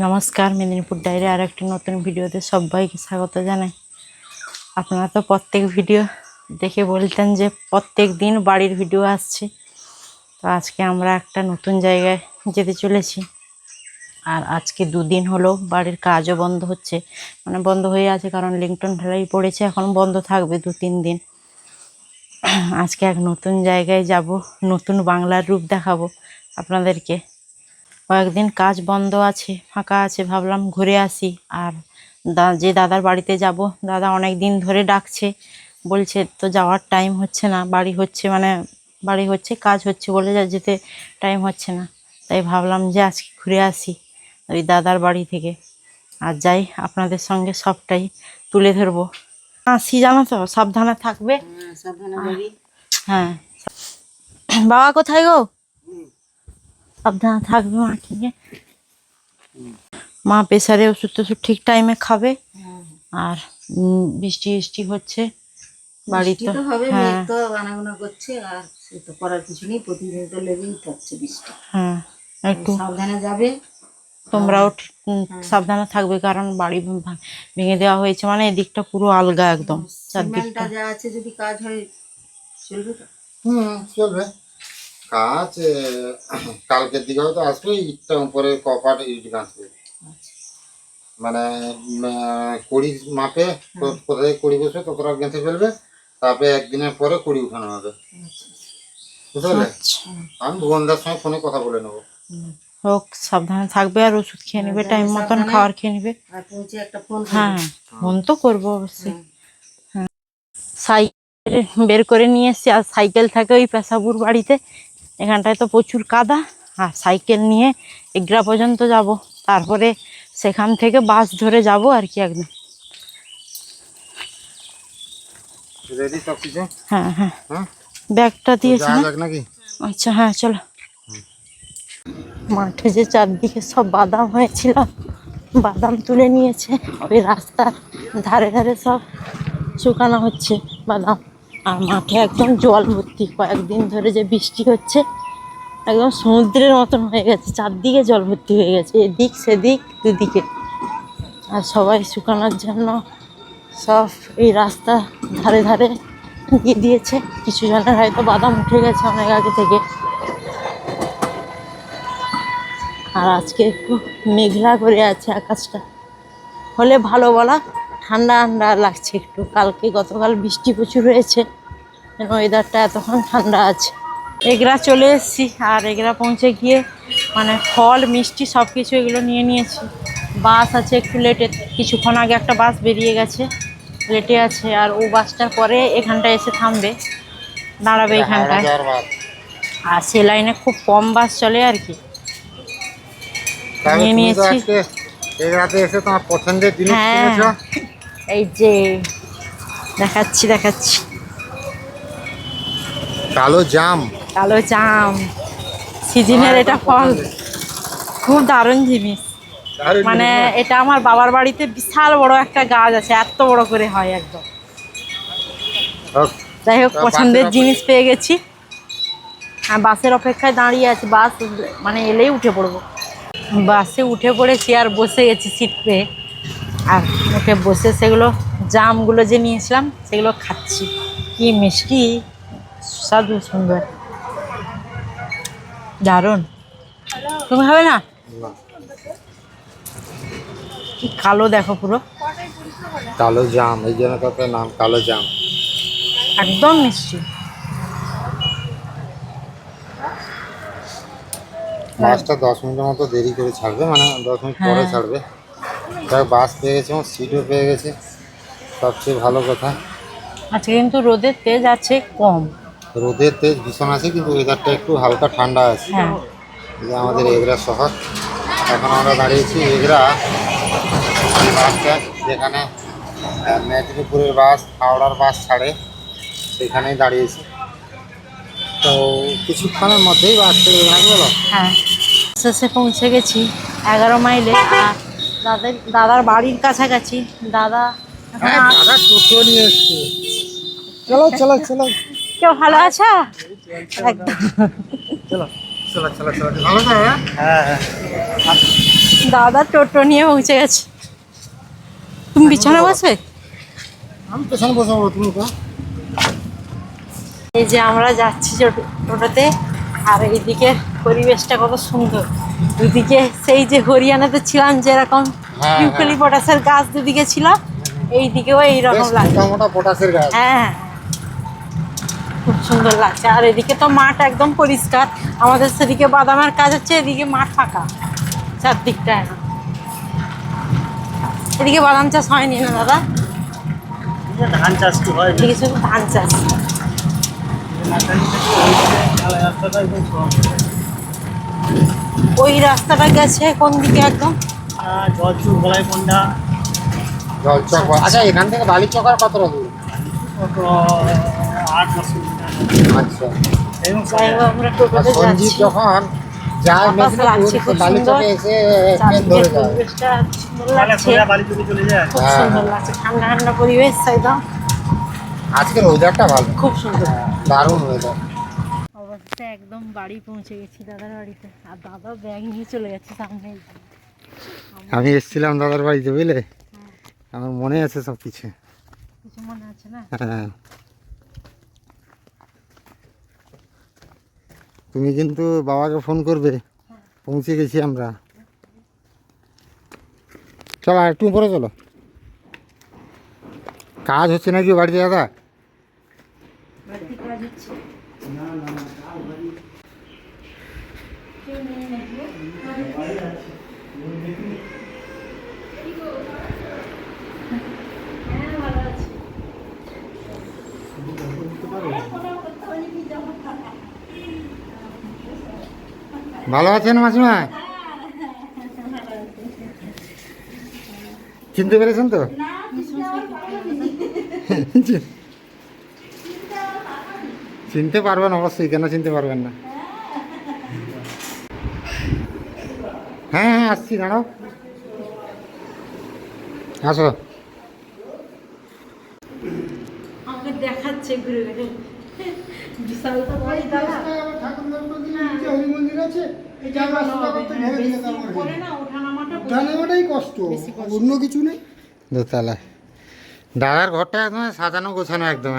নমস্কার, মেদিনীপুর ডায়েরি আর একটি নতুন ভিডিওতে সবাইকে স্বাগত জানাই। আপনারা তো প্রত্যেক ভিডিও দেখে বলতেন যে প্রত্যেক দিন বাড়ির ভিডিও আসছে, তো আজকে আমরা একটা নতুন জায়গায় যেতে চলেছি। আর আজকে দুদিন হলো বাড়ির কাজও বন্ধ হচ্ছে, মানে বন্ধ হয়ে আছে, কারণ লিংটন ঢালাই পড়েছে, এখন বন্ধ থাকবে 2-3 দিন। আজকে এক নতুন জায়গায় যাব, নতুন বাংলার রূপ দেখাবো আপনাদেরকে। কয়েকদিন কাজ বন্ধ আছে, ফাঁকা আছে, ভাবলাম ঘুরে আসি। আর যে দাদার বাড়িতে যাব, দাদা অনেক দিন ধরে ডাকছে, বলছে তো যাওয়ার টাইম হচ্ছে না, বাড়ি হচ্ছে কাজ হচ্ছে বলে যেতে টাইম হচ্ছে না। তাই ভাবলাম যে আজকে ঘুরে আসি ওই দাদার বাড়ি থেকে, আর যাই আপনাদের সঙ্গে সবটাই তুলে ধরবো। আসি, জানো তো, সাবধানে থাকবে। হ্যাঁ, বাবা কোথায় গো? সাবধানে থাকবে মাকে নিয়ে। মা প্রেসারে ওষুধ টষুধ ঠিক টাইমে খাবে। আর বৃষ্টি হচ্ছে বাড়িতে, হ্যাঁ করছে, আর সে তো করার কিছু নেই, প্রতিদিন তো লেগেই থাকছে বৃষ্টি। হ্যাঁ, একটু সাবধানে যাবে, তোমরাও সাবধানে থাকবে, কারণ বাড়ি ভেঙে দেওয়া হয়েছে, মানে এদিকটা পুরো আলগা একদম। সিমেন্টটা যা আছে, যদি কাজ হয় চলবে তো। চলবে কাজ। কালকের দিকে হয়তো আসবে, ইটটা উপরে কপার ইট গাঁথবে, মানে কড়ি মাপে কোথায় কড়ি বসবে ততটা গেঁথে ফেলবে, তারপরে একদিনের পরে কড়ি উঠানো হবে, বুঝতে পারলে? আমি ভুবনদার সঙ্গে ফোনে কথা বলে নেবো। হোক, সাবধানে থাকবে, আর ওষুধ খেয়ে নেবে, টাইম মতন খাবার খেয়ে নেবে। হ্যাঁ, ফোন তো করবো অবশ্যই। হ্যাঁ, সাইকেল বের করে নিয়ে এসছি, আর সাইকেল থাকে ওই পেশাবুর বাড়িতে, এখানটায় তো প্রচুর কাদা। আর সাইকেল নিয়ে এগরা পর্যন্ত যাব, তারপরে সেখান থেকে বাস ধরে যাব আর কি একদম। রেডি সব কিছু? হ্যাঁ হ্যাঁ, ব্যাগটা দিয়েছে নাকি? আচ্ছা, হ্যাঁ চলো। মাঠে যে চারদিকে সব বাদাম হয়েছিল, বাদাম তুলে নিয়েছে, ওই রাস্তার ধারে ধারে সব শুকানো হচ্ছে বাদাম। আর মাঠে একদম জল ভর্তি, কয়েকদিন ধরে যে বৃষ্টি হচ্ছে, একদম সমুদ্রের মতন হয়ে গেছে, চারদিকে জল ভর্তি হয়ে গেছে, এদিক সেদিক দুদিকে। আর সবাই শুকানোর জন্য সব এই রাস্তা ধারে ধারে দিয়ে দিয়েছে। কিছু জনের হয়তো বাদাম উঠে গেছে অনেক আগে থেকে। আর আজকে একটু মেঘলা করে আছে আকাশটা, হলে ভালো বলা, ঠান্ডা ঠান্ডা লাগছে একটু। গতকাল বৃষ্টি প্রচুর হয়েছে, ওয়েদারটা এতক্ষণ ঠান্ডা আছে। এগরা চলে এসেছি, আর এগরা পৌঁছে গিয়ে মানে ফল মিষ্টি সব কিছু এগুলো নিয়ে নিয়েছি। বাস আছে একটু লেটে, কিছুক্ষণ আগে একটা বাস বেরিয়ে গেছে, লেটে আছে। আর ও বাসটার পরে এখানটায় এসে থামবে, দাঁড়াবে এখানটায়। আর সে লাইনে খুব কম বাস চলে আর কি, নিয়ে নিয়েছি। এসে তোমার পছন্দের জিনিস কিনেছো? এই যে দেখাচ্ছি কালো জাম, সিজনের এটা ফল, খুব দারুণ জিনিস। মানে এটা আমার বাবার বাড়িতে বিশাল বড় একটা গাছ আছে, এত বড় করে হয় একদম। যাই হোক, পছন্দের জিনিস পেয়ে গেছি। আর বাসের অপেক্ষায় দাঁড়িয়ে আছি, বাস মানে এলেই উঠে পড়বো। বাসে উঠে পড়েছি আর বসে গেছি সিট পেয়ে। আর উঠে বসে সেগুলো জামগুলো যে নিয়েছিলাম সেগুলো খাচ্ছি, কি মিষ্টি, সুস্বাদু, সুন্দর, দারুণ। তুমি খাবে না? কি কালো দেখো, পুরো কালো জাম, এই জন্য তার নাম কালো জাম। একদম মিষ্টি। বাসটা 10 মিনিটের মতো দেরি করে ছাড়বে, মানে 10 মিনিট পরে ছাড়বে। তাই বাস পেয়ে গেছে, এবং সিটও পেয়ে গেছে, সবচেয়ে ভালো কথা। আজকে কিন্তু রোদের তেজ আছে কম, রোদের তেজ ভীষণ আছে, কিন্তু ওয়েদারটা একটু হালকা ঠান্ডা আছে। যে আমাদের এগরা শহর, এখন আমরা দাঁড়িয়েছি এগরা বাসটা, যেখানে মেদিনীপুরের বাস, হাওড়ার বাস ছাড়ে, সেখানেই দাঁড়িয়েছি। তো কিছুক্ষণের মধ্যেই বাস চলে যাবে। হ্যাঁ, শেষে পৌঁছে গেছি 11 মাইলে। আর দাদার বাড়ির কাছাকাছি। দাদা টোটো নিয়ে এসছে। চলো কেউ ভালো আছো? একদম চলো ভালো তো। হ্যাঁ দাদা টোটো নিয়ে পৌঁছে গেছে। তুমি বিছানা বসে? আমি পেছনে বসে পড়ো, তুমি তো। এই যে আমরা যাচ্ছি টোটোতে, আর এইদিকে পরিবেশটা কত সুন্দর। দুদিকে সেই যে হরিয়ানাতে ছিলাম যেরকম হ্যাঁ। ইউক্যালিপটাসের গাছ দুদিকে ছিল, এইদিকেও এইরকম বেশ লাগছে। মোটা পটাশের গাছ। হ্যাঁ, খুব সুন্দর লাগছে। আর এদিকে তো মাঠ একদম পরিষ্কার। আমাদের সেদিকে বাদামের কাজ হচ্ছে, এদিকে মাঠ ফাঁকা চারদিকটা। এখন এদিকে বাদাম চাষ হয়নি না দাদা? ধান চাষ কি হয়? এদিকে শুধু ধান চাষ। রাস্তাটা একদম সহজ। ওই রাস্তাটা গেছে কোন দিকে একদম? জলচুর গলায় কোনটা জলচক। আচ্ছা, এখান থেকে বালিচক আর কতটা দূর? 8-10 কিলোমিটার। আচ্ছা। এবং যাই হোক, আমরা টোটোতে সঞ্জীব যাচ্ছি। যখন যায় বাতাস লাগছে মেদিনীপুর, খুব বালিচকে সুন্দর। এসে ট্রেন চারদিকের ধরে যায়। পরিবেশটা সুন্দর মানে লাগছে, সোজা বালিচুকে চলে যায়। খুব হ্যাঁ, সুন্দর হ্যাঁ। লাগছে। ঠান্ডা ঠান্ডা পরিবেশ একদম, আজকের ওয়েদারটা ভালো, খুব সুন্দর। দারুণ ওয়েদার। অবস্থা একদম বাড়ি পৌঁছে গেছি দাদার বাড়িতে, আর দাদা ব্যাগ নিয়ে চলে গেছে সামনে। আমি এসেছিলাম দাদার বাড়িতে, বুঝলে, আমার মনে আছে সব কিছু। কিছু মনে আছে না? হ্যাঁ, তুমি কিন্তু বাবাকে ফোন করবে। পৌঁছে গেছি আমরা। চলো আর একটু উপরে চলো। কাজ হচ্ছে নাকি বাড়িতে দাদা? বাড়িতে কাজ হচ্ছে। কেউ নেই নাকি গো? হ্যাঁ, ভালো আছি। ভালো আছেন মাসিমা? চিনতে পেরেছেন তো? চিনতে পারবেন অবশ্যই, কেন চিনতে পারবেন না? হ্যাঁ হ্যাঁ, আসছি, দাঁড়াও, আসো। আমাকে দেখাচ্ছে ঘুরে ঘুরে, বিশাল তো বাড়ি দাদা। করে না ওঠানামাটা জানামাটাই কষ্ট, বেশি কষ্ট। অন্য কিছু নেই। দোতলায় দাদার ঘরটা একদম সাজানো গোছানো একদম।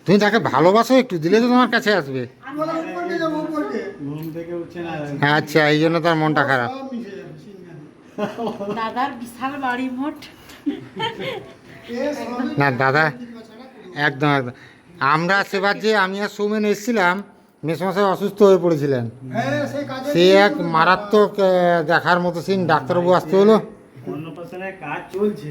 তুমি তাকে ভালোবাসো, একটু দিলে তো তোমার কাছে আসবে। বলে উপরকে যাবো, উপরকে ঘুম থেকে উঠছে না। আচ্ছা, এই জন্য তার মনটা খারাপ। সব মিশে যাবে, চিন্তা নেই। দাদার বিশাল বাড়ি মোট। এ সবই না দাদা, একদম একদম। আমরা সেবার যে আমি আর সৌমেন এসেছিলাম, মেসমশাই অসুস্থ হয়ে পড়েছিলেন। হ্যাঁ, সেই কাজে সে এক মারাত্মক দেখার মতো সিন, ডাক্তারবাবু আসতে হলো। অন্নপ্রাশনের কাজ চলছে,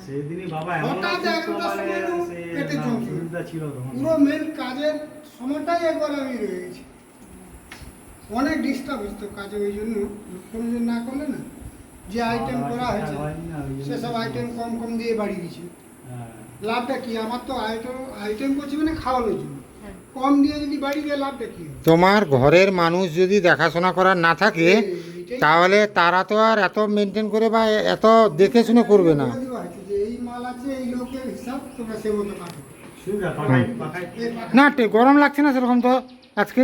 সেই দিনই বাবা এমন হঠাৎ অসুস্থ, 11টার মানে সময় সে পেটে না, চমকে। অসুবিধা ছিল তখন। পুরো মেন কাজের সময়টাই একবার আমি রয়ে গেছি। অনেক ডিস্টার্ব হচ্ছে কাজে, ওই জন্য কোনো না করলে না, যে আইটেম করা হয়েছে হয়নি না, ওই জন্য। সেসব আইটেম কম কম দিয়ে বাড়ি দিয়েছি। হ্যাঁ। লাভটা কি? আমার তো আইটেম করছি মানে খাওয়ানোর জন্য, কম দিয়ে যদি বাড়ি দিয়ে লাভটা কি হবে? তোমার ঘরের মানুষ যদি দেখাশোনা করার না থাকে, এইটাই তাহলে তারা তো আর এত মেনটেন করে বা এত দেখে শুনে করবে না। বলে দেওয়া হয়েছে যে এই মাল আছে, এই লোকের হিসাব তোমরা সে মতো কাটো। সুবিধা, পাখায় এই পাখা- না গরম লাগছে না সেরকম তো আজকে?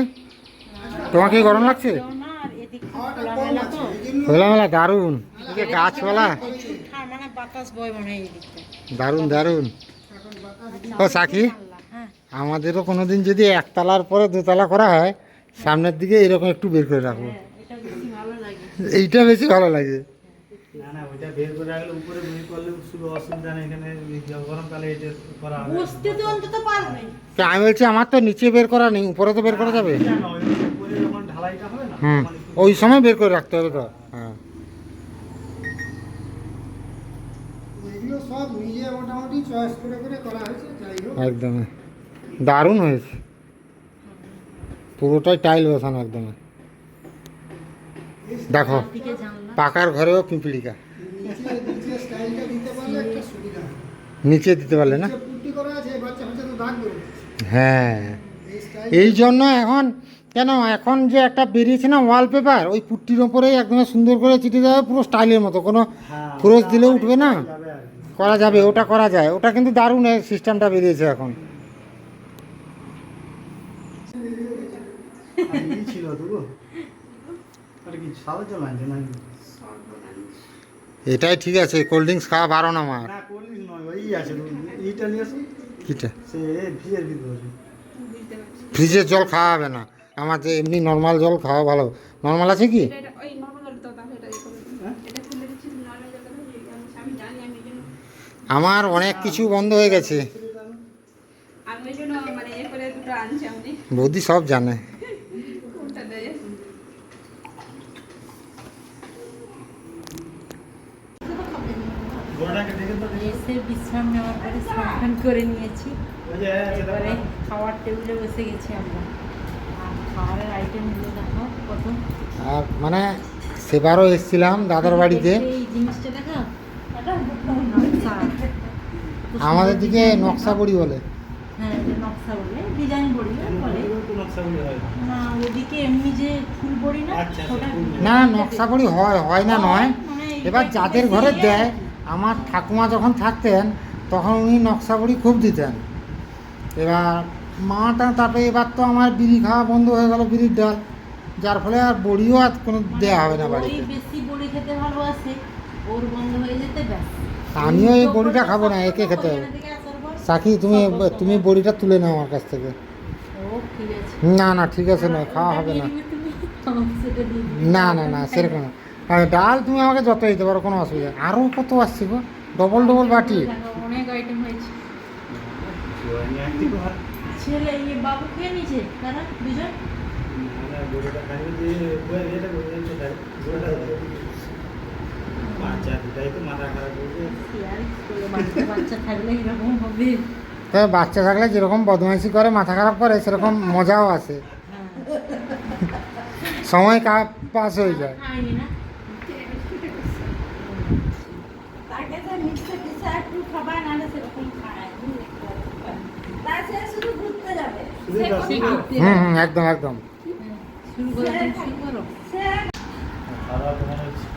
তোমাকে কি গরম লাগছে? না, আর এদিকে খাওয়াটা খোলামেলা কম তো, আছে, এই জন্য খোলামেলা দারুণ, এদিকে গাছপালা, প্রচুর মানে বাতাস বয় মনে হয় এদিকটা। দারুণ দারুণ। এখন বাতাস ও সাকি, হ্যাঁ, আমাদেরও কোনোদিন যদি একতলার পরে দোতলা করা হয়, সামনের দিকে এরকম একটু বের করে রাখবো। এটা বেশি ভালো লাগে। এইটা বেশি ভালো লাগে। না না, ওইটা বের করে রাখলে উপরে বের করলে শুধু অসুবিধা নেই। এখানে গরমকালে এটা করা হবে। বুঝতে তো অন্তত পারবে। তো আমি বলছি আমার তো নিচে বের করা নেই, উপরে তো বের করা যাবে। না, না, ওই উপরে যখন ঢালাইটা হবে না, হুম, তখন একটু- ওই সময় বের করে রাখতে হবে তো। হ্যাঁ, এগুলো সব নিজে মোটামুটি চয়েস করে করে করা হয়েছে, যাই হোক। একদম দারুণ হয়েছে, পুরোটাই টাইল বসানো একদম। দেখো, দিকে জানলা, পাকার ঘরেও পিঁপড়িকা। নিচে নিচে স্টাইলটা দিতে পারলে একটা সুবিধা হয়। নিচে দিতে পারলে না? নিচে পুট্টি করা আছে, বাচ্চা বাচ্চা তো দাগ দেবে। হ্যাঁ, এই স্টাইল এই জন্য এখন কেন এখন যে একটা বেরিয়েছে না ওয়ালপেপার, ওই পুট্টির ওপরেই একদম সুন্দর করে চিটে দেওয়া পুরো স্টাইলের মতো, কোনো হ্যাঁ, খরচ দিলেও উঠবে না, যাবে আর কি। করা যাবে, ওটা করা যায়। ওটা কিন্তু দারুণ সিস্টেমটা বেরিয়েছে এখন। আর ই ছিল তো গো, আর কি সাদা জল আনছে না? এটাই ঠিক আছে, কোল্ড ড্রিঙ্কস খাওয়া বারণ আমার। না কোল্ড ড্রিঙ্কস নয়, ওই আছে এইটা নিয়ে আসুন। কিটা? সে ভিড়ের ভিতরে ফ্রিজের জল খাওয়া হবে না, আমার যে এমনি নর্মাল জল খাওয়া ভালো। নর্মাল আছে কি? আমার অনেক কিছু বন্ধ হয়ে গেছে, বৌদি সব জানে। গোড়াটাকে দেখে তো এসে বিশ্রাম নেওয়ার পরে স্নান করে নিয়েছি, ওই যে এবারে খাওয়ার টেবিলে বসে গেছি আমরা। আর খাওয়ারের আইটেমগুলো দেখো কত। আর মানে সেবারও এসেছিলাম দাদার বাড়িতে, এই জিনিসটা দেখো, নকশা। আমাদের দিকে নকশা বড়ি বলে। হ্যাঁ, এটা নকশা বলে, ডিজাইন বড়ি বলে তো নকশাগুলি হয় না, ওদিকে এমনি যে ফুল বড়ি না, আচ্ছা, ওটা না নকশা বড়ি হয়, হয় না নয়। মানে এবার এটা যাদের বেশি ঘরে ইয়ে দেয়, আছে। আমার ঠাকুমা যখন থাকতেন তখন উনি নকশা বড়ি খুব দিতেন। এবার মাটা, তারপরে এবার তো আমার বিড়ি খাওয়া বন্ধ হয়ে গেল, বিড়ির ডাল, যার ফলে আর বড়িও আর কোনো দেওয়া হবে না ওই বাড়িতে। বেশি বড়ি খেতে ভালোবাসে, ওর বন্ধ হয়ে যেতে ব্যাস। আমিও এই বড়িটা খাবো না, একে খেতে হবে। সাকি তুমি বড়িটা তুলে নাও আমার কাছ থেকে। ও ঠিক আছে, না না ঠিক আছে, নয় খাওয়া হবে না। সেটা দিয়ে দিবি। না না না সেরকম না। আর ডাল তুমি আমাকে যত দিতে পারো, কোনো অসুবিধা নেই। আরও কত আসছে গো, ডবল ডবল বাটি। দেখো, অনেক আইটেম হয়েছে। একটি তো হাত ছেলে ইয়ে বাবু খেয়ে নিয়েছে, তারা দুজন। মানে গোড়াটা খাইবে যে এটা গোড়াটা খাই গোড়াটা বাচ্চা দুটাই তো মাথা খারাপ করবে। আর স্কুলে বাচ্চা থাকলে এরকম হবে। তবে বাচ্চা থাকলে যেরকম বদমাইশি করে, মাথা খারাপ করে, সেরকম মজাও আসে, হ্যাঁ, সময় পাস হয়ে যায়। খায়নি না। একদম একদম। শুরু করো, শুরু করো। খাওয়া তোমার হচ্ছে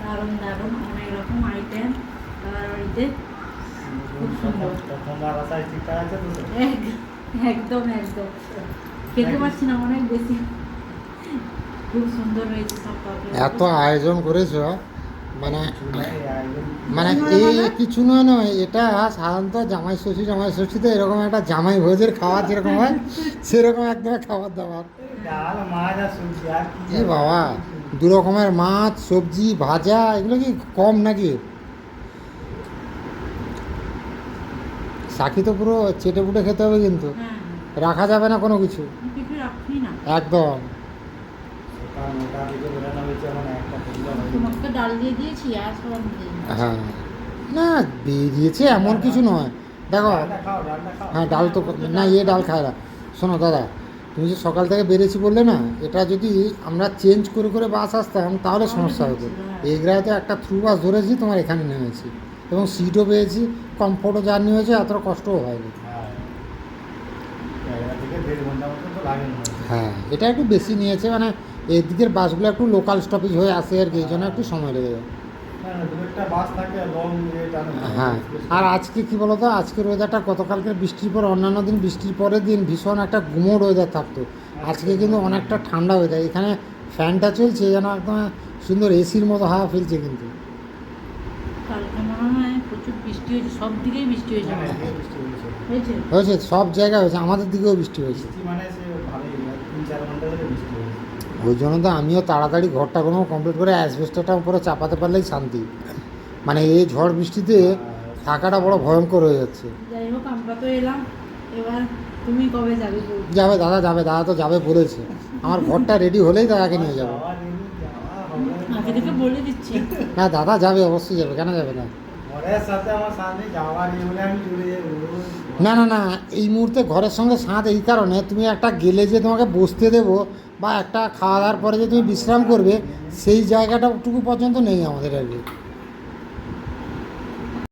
দারুণ দারুণ অনেক রকম আইটেম তার বাড়িতে, খুব সুন্দর। প্রথমবার আসায় ঠিকঠাক আছে তো স্যার? একদম একদম খেতে পারছি না, অনেক বেশি। খুব সুন্দর হয়েছে সব তরকারি। এত আয়োজন করেছো, মানে একদম মানে এই কিছু নয় নয়, এটা সাধারণত জামাই ষষ্ঠীতে এরকম একটা জামাই ভোজের খাবার যেরকম হয়, সেরকম একদম খাবার দাবার। ডাল মাছ আর সবজি আর কি কি বাবা, দু রকমের মাছ, সবজি, ভাজা, এগুলো কি কম নাকি? সাকি তো পুরো চেটে পুটে খেতে হবে, কিন্তু হ্যাঁ, রাখা যাবে না কোনো কিছু, আমি কিছু রাখছি না। একদম। কারণ ওটা দিকে বোঝানো হয়েছে মানে একটা পরিবার হয়ে তোমাকে ডাল দিয়ে দিয়েছি আর সব আমি দিইনি। হ্যাঁ, না বেরিয়েছে এমন কিছু নয়, দেখো। ডালটা খাও ডালটা খাও হ্যাঁ ডাল তো না, ডাল খায় না। শোনো দাদা, তুমি যে সকাল থেকে বেরিয়েছি বললে না, এটা যদি আমরা চেঞ্জ করে করে বাস আসতাম তাহলে সমস্যা হতো। এই গ্রাহতে একটা থ্রু বাস ধরেছি, তোমার এখানে নেমেছি, এবং সিটও পেয়েছি, কমফোর্টও জার্নি হয়েছে, এতটা কষ্টও হয়নি। হ্যাঁ জায়গা থেকে 1.5 ঘন্টা মতো তো লাগে না। হ্যাঁ, এটা একটু বেশি নিয়েছে, মানে এদিকের বাসগুলো একটু লোকাল স্টপেজ হয়ে আসে আর কি, এই জন্য একটু সময় লেগে যায়। না না দু একটা বাস থাকে লং টানে হ্যাঁ, আর আজকে কি বলতো, আজকের ওয়েদারটা, গতকালকের বৃষ্টির পর অন্যান্য দিন বৃষ্টির পরের দিন ভীষণ একটা গুমোট ওয়েদার থাকতো, আজকে কিন্তু অনেকটা ঠান্ডা ওয়েদার। এখানে ফ্যানটা চলছে, যেন একদম সুন্দর এসির মতো হাওয়া ফেলছে। কিন্তু কালকে মনে হয় প্রচুর বৃষ্টি হয়েছে, সব দিকেই বৃষ্টি হয়েছে মনে হয়। হয়েছে? হয়েছে, সব জায়গায় হয়েছে, আমাদের দিকেও বৃষ্টি হয়েছে। বৃষ্টি মানে সে ভালোই 3-4 ঘন্টা ধরে বৃষ্টি হয়েছে। ওই জন্য তো আমিও তাড়াতাড়ি ঘরটা কোনো কমপ্লিট করে অ্যাসবেস্টারটা উপরে চাপাতে পারলেই শান্তি। মানে এই ঝড় বৃষ্টিতে থাকাটা বড় ভয়ঙ্কর হয়ে যাচ্ছে। যাই হোক, আমরা তো এলাম, এবার তুমি কবে যাবে বলছো? যাবে দাদা, যাবে দাদা, তো যাবে বলেছে। আমার ঘরটা রেডি হলেই দাদাকে নিয়ে যাবো। যাওয়া নেই, যাওয়া হবে আগে থেকে বলে দিচ্ছি। না দাদা যাবে, অবশ্যই যাবে, কেন যাবে না? ঘরের সাথে আমার সামনে যাওয়া নেই বলে আমি চলে যাবো। না না না, এই মুহূর্তে ঘরের সঙ্গে সাথ এই কারণে, তুমি একটা গেলে যে তোমাকে বসতে দেবো, বা একটা খাওয়া দাওয়ার পরে যে তুমি বিশ্রাম করবে, সেই জায়গাটাটুকু পর্যন্ত নেই আমাদের আর কি।